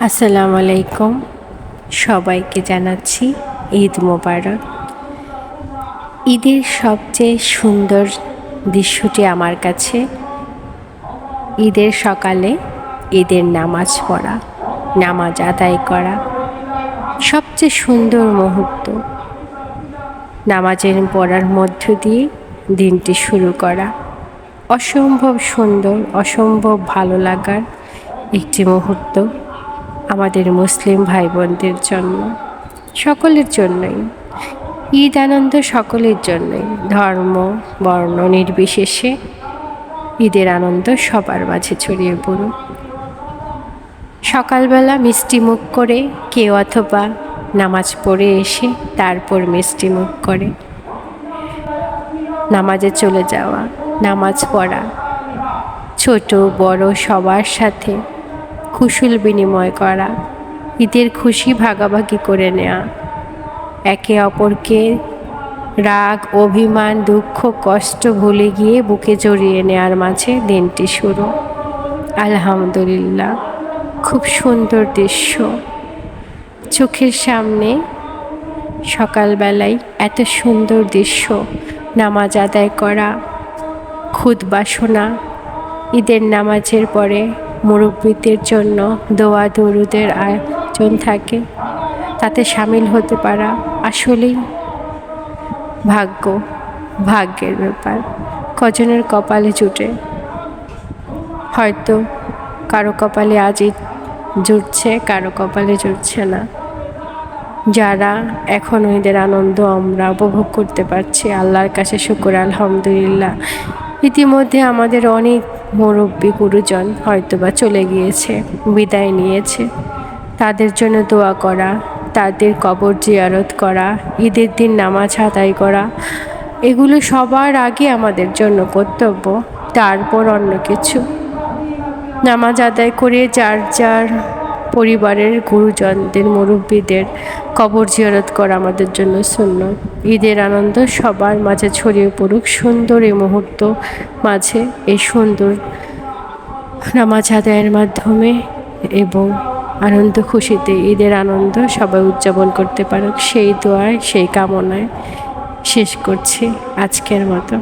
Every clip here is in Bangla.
আসসালামু আলাইকুম। সবাইকে জানাচ্ছি ঈদ মোবারক। ঈদের সবচেয়ে সুন্দর দৃশ্যটি আমার কাছে ঈদের সকালে ঈদের নামাজ পড়া, নামাজ আদায় করা সবচেয়ে সুন্দর মুহূর্ত। নামাজের পড়ার মধ্য দিয়ে দিনটি শুরু করা অসম্ভব সুন্দর, অসম্ভব ভালো লাগার একটি মুহূর্ত আমাদের মুসলিম ভাই বোনদের জন্য, সকলের জন্যই। ঈদ আনন্দ সকলের জন্যই, ধর্ম বর্ণ নির্বিশেষে ঈদের আনন্দ সবার মাঝে ছড়িয়ে পড়ুক। সকালবেলা মিষ্টি মুখ করে কেউ অথবা নামাজ পড়ে এসে তারপর মিষ্টি মুখ করে নামাজে চলে যাওয়া, নামাজ পড়া, ছোট বড় সবার সাথে কুশল বিনিময় করা, ঈদের খুশি ভাগাভাগি করে নেওয়া, একে অপরকে রাগ অভিমান দুঃখ কষ্ট ভুলে গিয়ে বুকে জড়িয়ে নেওয়ার মাঝে দিনটি শুরু। আলহামদুলিল্লাহ, খুব সুন্দর দৃশ্য চোখের সামনে। সকালবেলায় এত সুন্দর দৃশ্য, নামাজ আদায় করা, খুতবা শোনা, ঈদের নামাজের পরে মুরব্বীদের জন্য দোয়া দরুদের আয়োজন থাকে, তাতে সামিল হতে পারা আসলেই ভাগ্যের ব্যাপার। কজনের কপালে জুটে, হয়তো কারো কপালে আজই জুটছে, কারো কপালে জুটছে না। যারা এখন ঈদের আনন্দ আমরা উপভোগ করতে পারছি, আল্লাহর কাছে শুকর আলহামদুলিল্লাহ। ইতিমধ্যে আমাদের অনেক মুরব্বী গুরুজন হয়তোবা চলে গিয়েছে, বিদায় নিয়েছে, তাদের জন্য দোয়া করা, তাদের কবর জিয়ারত করা, ঈদের দিন নামাজ আদায় করা, এগুলো সবার আগে আমাদের জন্য কর্তব্য, তারপর অন্য কিছু। নামাজ আদায় করে যার যার পরিবারের গুরুজনদের মুরব্বীদের কবর জিয়ারত করা আমাদের জন্য সুন্নত। ঈদের আনন্দ সবার মাঝে ছড়িয়ে পড়ুক সুন্দর এই মুহূর্ত মাঝে, এই সুন্দর নামাজ আদায়ের মাধ্যমে, এবং আনন্দ খুশিতে ঈদের আনন্দ সবাই উদযাপন করতে পারুক, সেই দোয়ায় সেই কামনায় শেষ করছি আজকের মতো।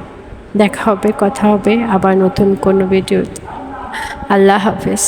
দেখা হবে, কথা হবে আবার নতুন কোনো ভিডিওতে। আল্লাহ হাফেজ।